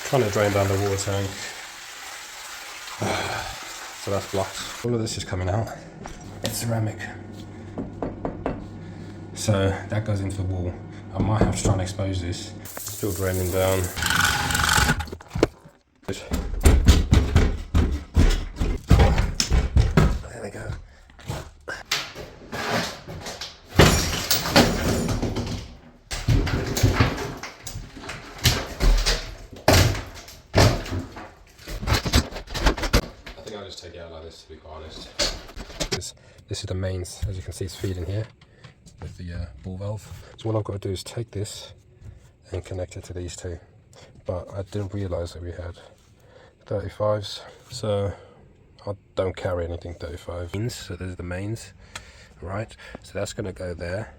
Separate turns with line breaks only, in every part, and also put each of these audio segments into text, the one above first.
trying to drain down the water tank. So that's blocked. All of this is coming out. It's ceramic. So that goes into the wall. I might have to try and expose this. Still draining down. There we go. I'll just take it out like this, to be quite honest. This is the mains, as you can see, it's feeding here with the ball valve. So what I've got to do is take this and connect it to these two. But I didn't realise that we had 35s, so I don't carry anything 35. So there's the mains, right? So that's going to go there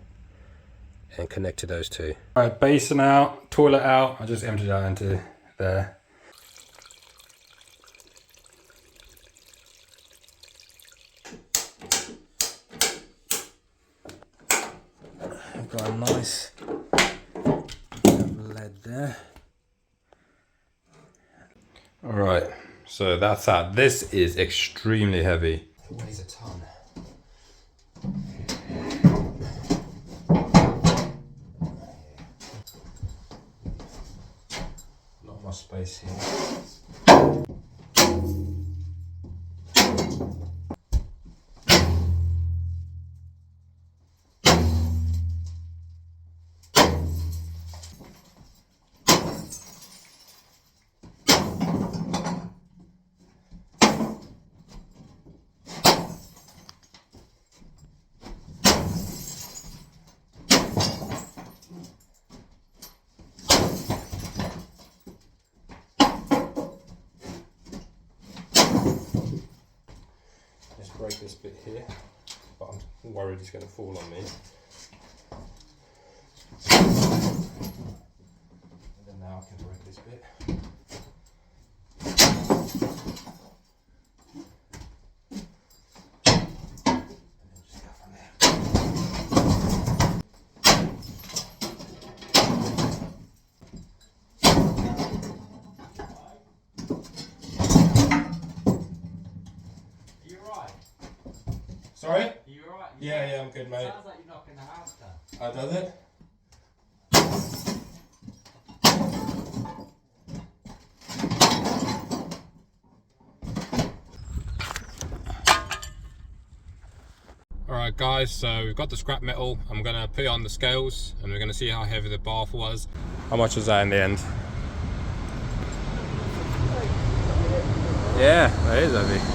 and connect to those two. Alright, basin out, toilet out. I just emptied that into there. Got a nice lead there. Alright, so that's that. This is extremely heavy. It weighs a ton. Not much space here. Break this bit here, but I'm worried it's going to fall on me. And then now I can break this bit. And then just go from there. Sorry? Are you alright? Yeah, I'm good, mate.
Sounds like you're knocking the house down.
Oh, does it? Alright guys, so we've got the scrap metal. I'm going to put it on the scales and we're going to see how heavy the bath was. How much was that in the end? Yeah, that is heavy.